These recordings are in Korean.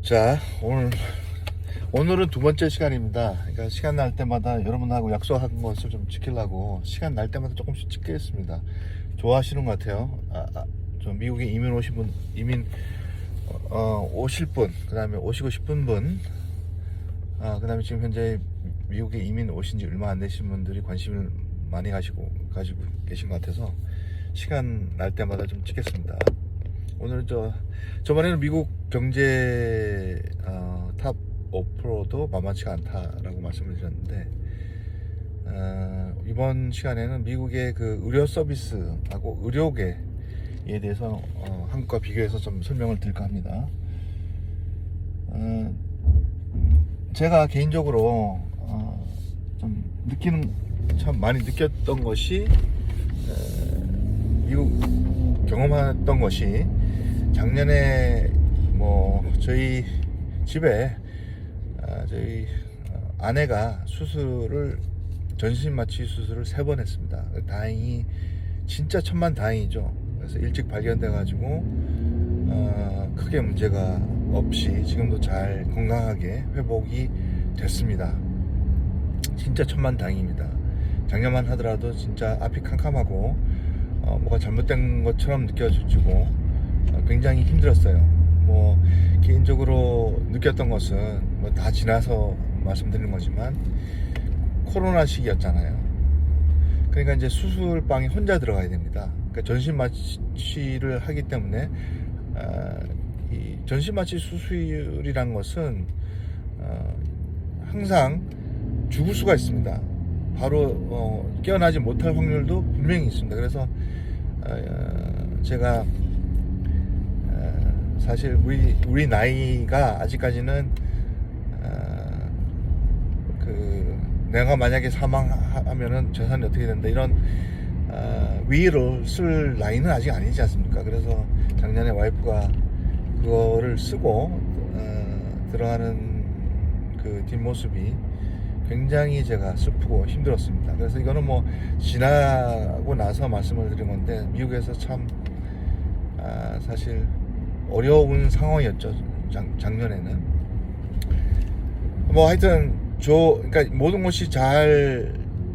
자, 오늘은 두 번째 시간입니다. 그러니까 시간 날 때마다 여러분하고 약속한 것을 좀 지키려고 시간 날 때마다 조금씩 찍겠습니다. 좋아하시는 것 같아요. 좀 미국에 오실 분, 그 다음에 오시고 싶은 분, 그 다음에 지금 현재 미국에 이민 오신 지 얼마 안 되신 분들이 관심을 많이 가지고 계신 것 같아서 시간 날 때마다 좀 찍겠습니다. 오늘 저번에는 미국 경제 탑 5%도 만만치가 않다라고 말씀을 드렸는데, 이번 시간에는 미국의 그 의료 서비스하고 의료계에 대해서 한국과 비교해서 좀 설명을 드릴까 합니다. 제가 개인적으로 좀 참 많이 느꼈던 것이, 미국 경험했던 것이, 작년에 저희 집에 저희 아내가 전신마취 수술을 3번 했습니다. 다행히 진짜 천만다행이죠. 그래서 일찍 발견돼 가지고 크게 문제가 없이 지금도 잘 건강하게 회복이 됐습니다. 진짜 천만다행입니다. 작년만 하더라도 진짜 앞이 캄캄하고 뭐가 잘못된 것처럼 느껴지고 굉장히 힘들었어요. 개인적으로 느꼈던 것은 다 지나서 말씀드리는 거지만, 코로나 시기였잖아요. 그러니까 이제 수술방에 혼자 들어가야 됩니다. 그러니까 전신마취를 하기 때문에, 이 전신마취 수술이란 것은 항상 죽을 수가 있습니다. 바로 깨어나지 못할 확률도 분명히 있습니다. 그래서 제가 사실 우리 나이가 아직까지는 내가 만약에 사망하면은 재산이 어떻게 된다, 이런 위를 쓸 나이는 아직 아니지 않습니까? 그래서 작년에 와이프가 그거를 쓰고 들어가는 그 뒷모습이 굉장히 제가 슬프고 힘들었습니다. 그래서 이거는 지나고 나서 말씀을 드린 건데, 미국에서 참 사실 어려운 상황이었죠. 작년에는 하여튼 그러니까 모든 것이 잘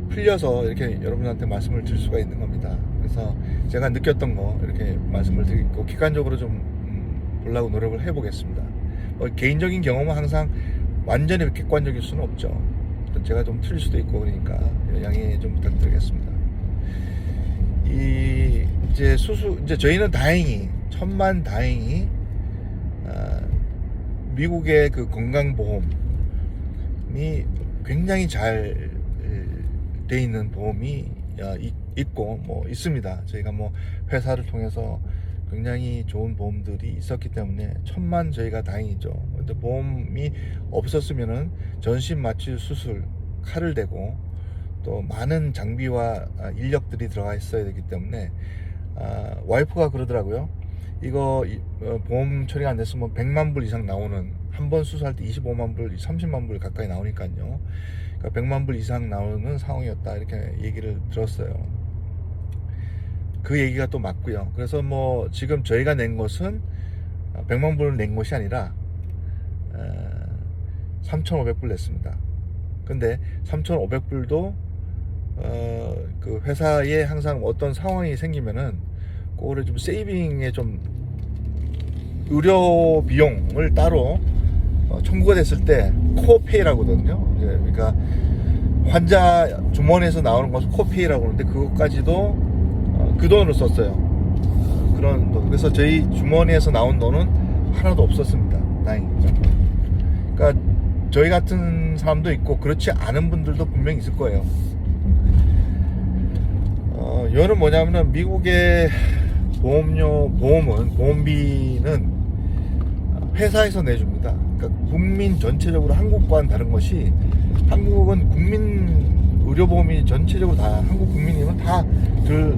풀려서 이렇게 여러분한테 말씀을 드릴 수가 있는 겁니다. 그래서 제가 느꼈던 거 이렇게 말씀을 드리고, 객관적으로 좀 보려고 노력을 해보겠습니다. 개인적인 경험은 항상 완전히 객관적일 수는 없죠. 제가 좀 틀릴 수도 있고, 그러니까 양해 좀 부탁드리겠습니다. 이제 저희는 천만다행히 미국의 그 건강보험이 굉장히 잘 돼 있는 보험이 있고 있습니다. 저희가 회사를 통해서 굉장히 좋은 보험들이 있었기 때문에 저희가 다행이죠. 근데 보험이 없었으면은 전신마취 수술, 칼을 대고 또 많은 장비와 인력들이 들어가 있어야 되기 때문에, 와이프가 그러더라고요. 이거 보험 처리가 안 됐으면 100만 불 이상 나오는, 한 번 수술할 때 25만 불, 30만 불 가까이 나오니까요. 그러니까 100만 불 이상 나오는 상황이었다, 이렇게 얘기를 들었어요. 그 얘기가 또 맞고요. 그래서 지금 저희가 낸 것은 100만 불을 낸 것이 아니라 3,500불 냈습니다. 근데 3,500불도 그 회사에 항상 어떤 상황이 생기면은 그거를 좀 세이빙에 좀 의료 비용을 따로 청구가 됐을 때 코페이라고 하거든요. 그러니까 환자 주머니에서 나오는 것을 코페이라고 하는데, 그것까지도 그 돈으로 썼어요. 그런 돈. 그래서 저희 주머니에서 나온 돈은 하나도 없었습니다. 다행이죠. 그러니까 저희 같은 사람도 있고 그렇지 않은 분들도 분명히 있을 거예요. 이거는 뭐냐면은, 미국의 보험비는 회사에서 내줍니다. 그러니까 국민 전체적으로, 한국과는 다른 것이, 한국은 국민 의료보험이 전체적으로 다 한국 국민이면 다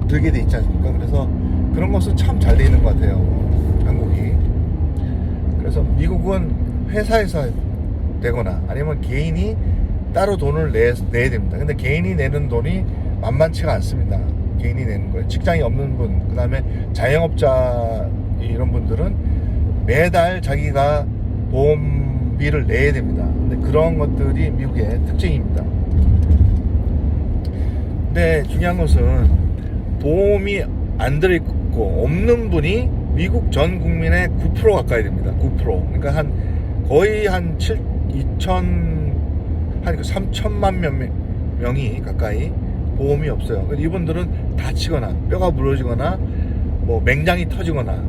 들게 돼 있지 않습니까? 그래서 그런 것은 참 잘 돼 있는 것 같아요, 한국이. 그래서 미국은 회사에서 되거나 아니면 개인이 따로 돈을 내야 됩니다. 근데 개인이 내는 돈이 만만치가 않습니다. 개인이 내는 거예요. 직장이 없는 분, 그 다음에 자영업자, 이런 분들은 매달 자기가 보험비를 내야 됩니다. 근데 그런 것들이 미국의 특징입니다. 근데 중요한 것은 보험이 안 들어있고 없는 분이 미국 전 국민의 9% 가까이 됩니다. 9%. 그러니까 거의 한 3천만 명이 가까이 보험이 없어요. 이분들은 다치거나 뼈가 부러지거나 뭐 맹장이 터지거나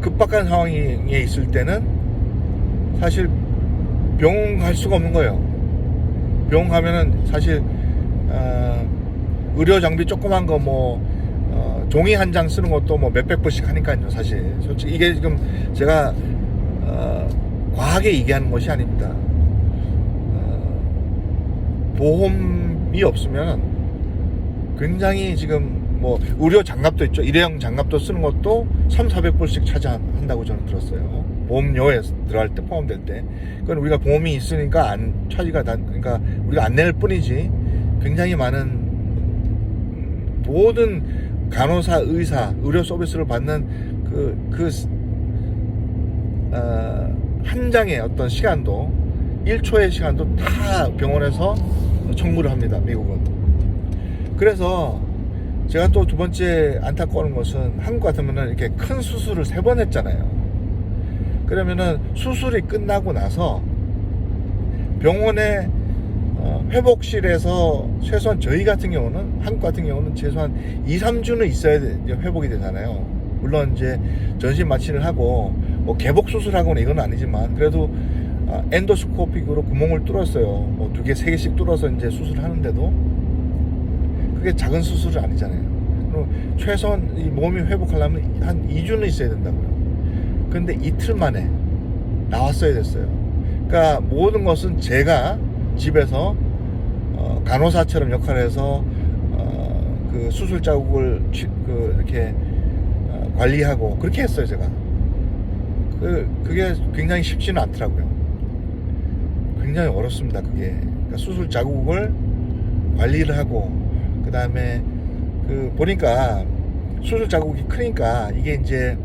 급박한 상황에 있을 때는 사실 병원 갈 수가 없는 거예요. 병원 가면은 사실 의료 장비 조그만 거 종이 한 장 쓰는 것도 뭐 몇백 불씩 하니까요. 사실 솔직히 이게 지금 제가 과하게 얘기하는 것이 아닙니다. 보험이 없으면 굉장히 지금 뭐 의료 장갑도 있죠. 일회용 장갑도 쓰는 것도 300~400불씩 차지한다고 저는 들었어요. 보험료에 들어갈 때 포함될 때. 그건 우리가 보험이 있으니까 그러니까 우리가 안 낼 뿐이지 굉장히 많은 모든 간호사, 의사, 의료 서비스를 받는 한 장의 어떤 시간도 1초의 시간도 다 병원에서 청구를 합니다. 미국은. 그래서 제가 또 두 번째 안타까운 것은 한국 같으면은 이렇게 큰 수술을 3번 했잖아요. 그러면은 수술이 끝나고 나서 병원에 회복실에서 최소한 저희 같은 경우는 한국 같은 경우는 최소한 2~3주는 있어야 회복이 되잖아요. 물론 이제 전신 마취를 하고 뭐 개복 수술하거나 이건 아니지만 그래도 엔도스코픽으로 구멍을 뚫었어요. 뭐 2개, 3개씩 뚫어서 이제 수술을 하는데도 그게 작은 수술이 아니잖아요. 그럼 최소한 이 몸이 회복하려면 한 2주는 있어야 된다고요. 근데 이틀 만에 나왔어야 됐어요. 그러니까 모든 것은 제가 집에서 간호사처럼 역할을 해서 그 수술 자국을 이렇게 관리하고 그렇게 했어요. 제가 그게 굉장히 쉽지는 않더라고요. 굉장히 어렵습니다. 그게 그러니까 수술 자국을 관리를 하고 그 다음에 보니까 수술 자국이 크니까 이게 이제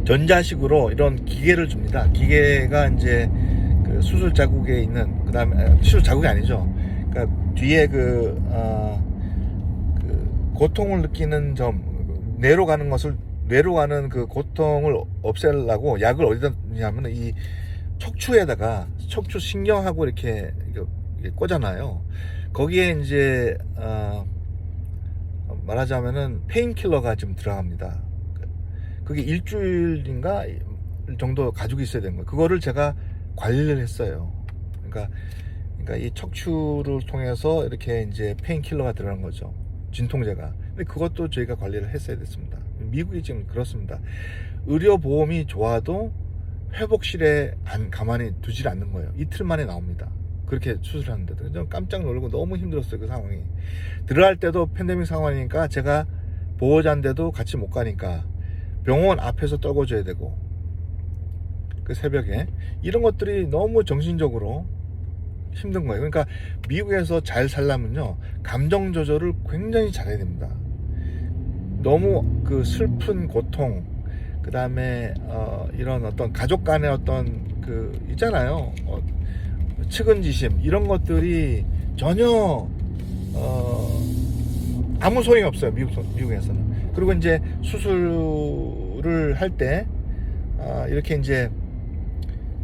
전자식으로 이런 기계를 줍니다. 기계가 이제 그 수술 자국에 있는 그 다음에 수술 자국이 아니죠. 그러니까 뒤에 고통을 느끼는 점 뇌로 가는 그 고통을 없애려고 약을 어디다 넣냐면 이 척추에다가 척추 신경하고 이렇게 꽂아놔요. 거기에 이제 말하자면은 페인킬러가 좀 들어갑니다. 그게 일주일인가 정도 가지고 있어야 되는 거예요. 그거를 제가 관리를 했어요. 그러니까 이 척추를 통해서 이렇게 이제 페인킬러가 들어가는 거죠. 진통제가. 근데 그것도 저희가 관리를 했어야 됐습니다. 미국이 지금 그렇습니다. 의료보험이 좋아도 회복실에 가만히 두질 않는 거예요. 이틀 만에 나옵니다. 그렇게 수술하는데도. 좀 깜짝 놀라고 너무 힘들었어요. 그 상황이. 들어갈 때도 팬데믹 상황이니까 제가 보호자인데도 같이 못 가니까 병원 앞에서 떨궈줘야 되고 그 새벽에 이런 것들이 너무 정신적으로 힘든 거예요. 그러니까 미국에서 잘 살려면요 감정 조절을 굉장히 잘해야 됩니다. 너무 그 슬픈 고통 그 다음에 이런 어떤 가족 간의 어떤 있잖아요. 측은지심 이런 것들이 전혀 아무 소용이 없어요. 미국에서는. 그리고 이제 수술을 할 때 이렇게 이제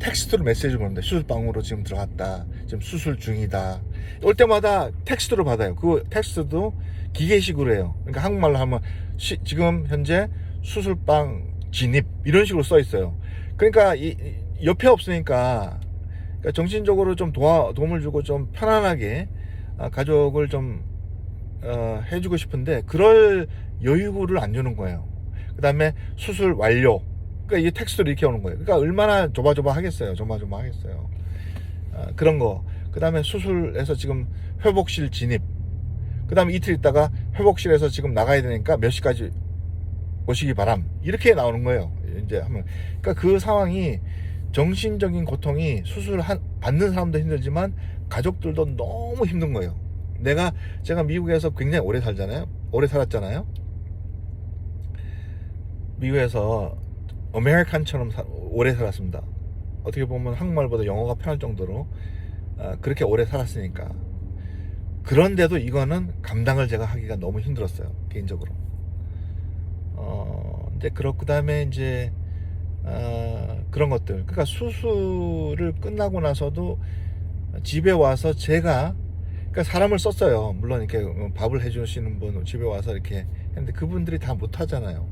텍스트로 메시지를 보는데 수술방으로 지금 들어갔다. 지금 수술 중이다. 올 때마다 텍스트로 받아요. 그 텍스트도 기계식으로 해요. 그러니까 한국말로 하면 지금 현재 수술방 진입 이런 식으로 써 있어요. 그러니까 옆에 없으니까 그러니까 정신적으로 좀 도움을 주고 좀 편안하게 가족을 좀 해주고 싶은데 그럴 여유를 안 주는 거예요. 그 다음에 수술 완료. 그러니까 이게 텍스트로 이렇게 오는 거예요. 그러니까 얼마나 조마조마하겠어요. 조마조마하겠어요. 그런 거. 그 다음에 수술에서 지금 회복실 진입. 그 다음에 이틀 있다가 회복실에서 지금 나가야 되니까 몇 시까지 오시기 바람. 이렇게 나오는 거예요. 이제 하면. 그러니까 그 상황이 정신적인 고통이 받는 사람도 힘들지만 가족들도 너무 힘든 거예요. 제가 미국에서 굉장히 오래 살았잖아요. 미국에서 아메리칸처럼 오래 살았습니다. 어떻게 보면 한국말보다 영어가 편할 정도로 그렇게 오래 살았으니까. 그런데도 이거는 감당을 제가 하기가 너무 힘들었어요, 개인적으로. 근데 그 다음에 이제 그런 것들, 그러니까 수술을 끝나고 나서도 집에 와서 제가, 그러니까 사람을 썼어요. 물론 이렇게 밥을 해주시는 분 집에 와서 이렇게 했는데 그분들이 다 못하잖아요.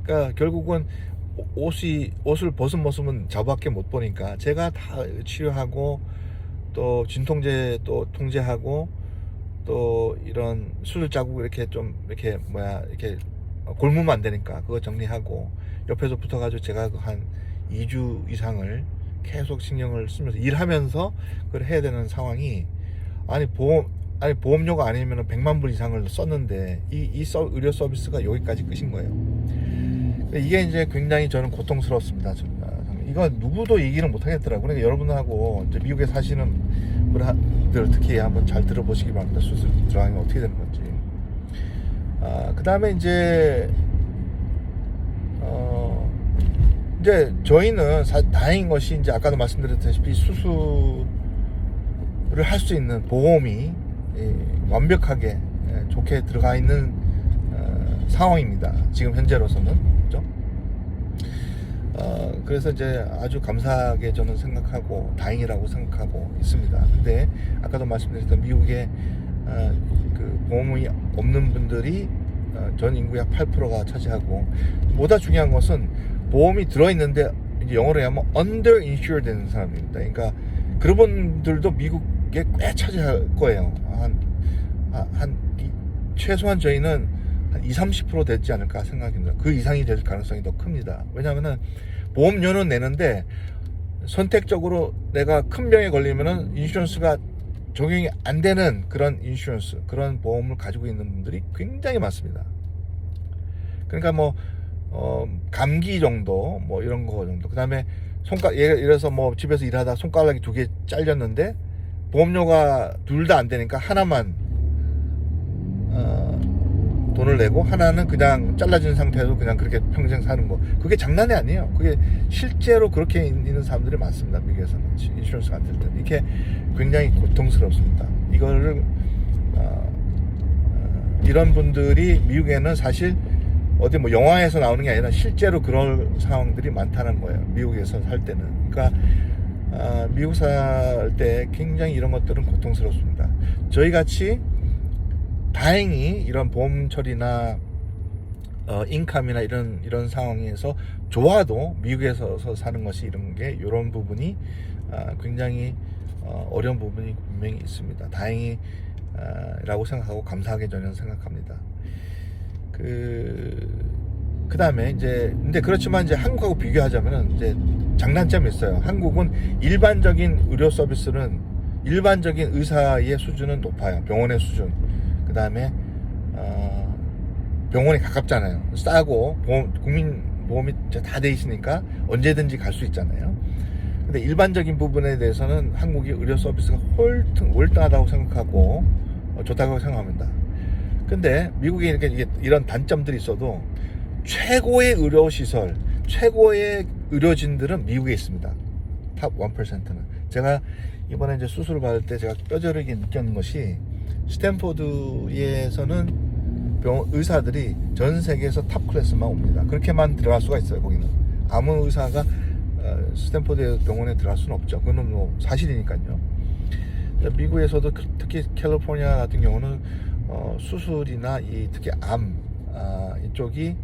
그러니까 결국은 옷을 벗은 모습은 저밖에 못 보니까 제가 다 치료하고 또 진통제 또 통제하고 또 이런 수술 자국 이렇게 좀 이렇게 이렇게 골무면 안 되니까 그거 정리하고 옆에서 붙어가지고 제가 한 2주 이상을 계속 신경을 쓰면서 일하면서 그걸 해야 되는 상황이, 보험료가 아니면 100만 불 이상을 썼는데 이 의료 서비스가 여기까지 끝인 거예요. 이게 이제 굉장히 저는 고통스럽습니다. 이거 누구도 얘기를 못 하겠더라고요. 그러니까 여러분하고 이제 미국에 사시는 분들 특히 한번 잘 들어보시기 바랍니다. 수술 들어가면 어떻게 되는 건지. 그 다음에 이제 저희는 다행인 것이 이제 아까도 말씀드렸다시피 수술을 할 수 있는 보험이 완벽하게 좋게 들어가 있는 상황입니다. 지금 현재로서는. 그죠? 그래서 이제 아주 감사하게 저는 생각하고 다행이라고 생각하고 있습니다. 근데 아까도 말씀드렸던 미국에 그 보험이 없는 분들이 전 인구의 8%가 차지하고, 보다 중요한 것은 보험이 들어있는데 이제 영어로 하면 underinsured 되는 사람입니다. 그러니까 그런 분들도 미국에 꽤 차지할 거예요. 최소한 저희는 한 20-30% 되지 않을까 생각합니다. 그 이상이 될 가능성이 더 큽니다. 왜냐하면 보험료는 내는데 선택적으로 내가 큰 병에 걸리면은 인슈런스가 적용이 안 되는 그런 인슈런스, 그런 보험을 가지고 있는 분들이 굉장히 많습니다. 그러니까 감기 정도, 이런 거 정도. 그 다음에 예를 들어서 집에서 일하다 손가락이 2개 잘렸는데 보험료가 둘 다 안 되니까 하나만 돈을 내고 하나는 그냥 잘라진 상태에서 그냥 그렇게 평생 사는 거. 그게 장난이 아니에요. 그게 실제로 그렇게 있는 사람들이 많습니다. 미국에서는 인슈런스가 안 될 때는. 이게 굉장히 고통스럽습니다. 이거를 이런 분들이 미국에는 사실 어디 영화에서 나오는 게 아니라 실제로 그런 상황들이 많다는 거예요. 미국에서 살 때는. 그러니까 미국 살 때 굉장히 이런 것들은 고통스럽습니다. 저희 같이 다행히 이런 보험 처리나 인컴이나 이런 상황에서 좋아도 미국에서 사는 것이 이런 부분이 굉장히 어려운 부분이 분명히 있습니다. 다행히 라고 생각하고 감사하게 저는 생각합니다. 그 다음에 근데 그렇지만 이제 한국하고 비교하자면은 이제 장단점이 있어요. 한국은 일반적인 의료 서비스는 일반적인 의사의 수준은 높아요. 병원의 수준. 그 다음에 병원이 가깝잖아요. 싸고 국민보험이 다 돼 있으니까 언제든지 갈 수 있잖아요. 근데 일반적인 부분에 대해서는 한국이 의료 서비스가 월등하다고 생각하고 좋다고 생각합니다. 근데 미국에 이렇게 이런 단점들이 있어도 최고의 의료시설, 최고의 의료진들은 미국에 있습니다. 탑 1%는. 제가 이번에 이제 수술을 받을 때 제가 뼈저리게 느꼈는 것이, 스탠포드에서는 의사들이 전 세계에서 탑 클래스만 옵니다. 그렇게만 들어갈 수가 있어요. 거기는 아무 의사가 스탠포드 병원에 들어갈 수는 없죠. 그건 사실이니까요. 미국에서도 특히 캘리포니아 같은 경우는 수술이나 특히 암 이쪽이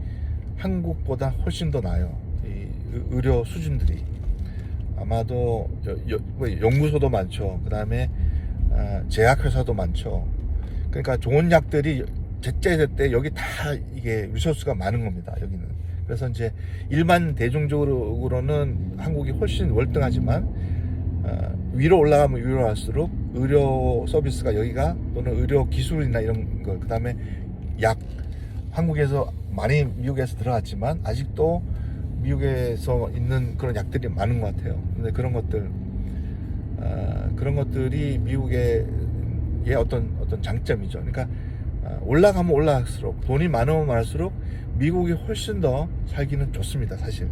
한국보다 훨씬 더 나아요. 이 의료 수준들이. 아마도 연구소도 많죠. 그 다음에 제약회사도 많죠. 그러니까 좋은 약들이 제때 여기 다 이게 리소스가 많은 겁니다. 여기는. 그래서 이제 일반 대중적으로는 한국이 훨씬 월등하지만 위로 올라가면 위로 갈수록 의료 서비스가 여기가, 또는 의료 기술이나 이런 거, 그 다음에 약, 한국에서 많이 미국에서 들어갔지만 아직도 미국에서 있는 그런 약들이 많은 것 같아요. 근데 그런 것들이 미국의 어떤 장점이죠. 그러니까 올라가면 올라갈수록, 돈이 많으면 많을수록 미국이 훨씬 더 살기는 좋습니다, 사실.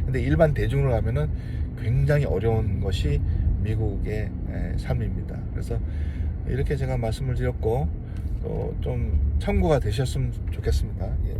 근데 일반 대중으로 가면은 굉장히 어려운 것이 미국의 삶입니다. 그래서 이렇게 제가 말씀을 드렸고 또 좀 참고가 되셨으면 좋겠습니다. 예.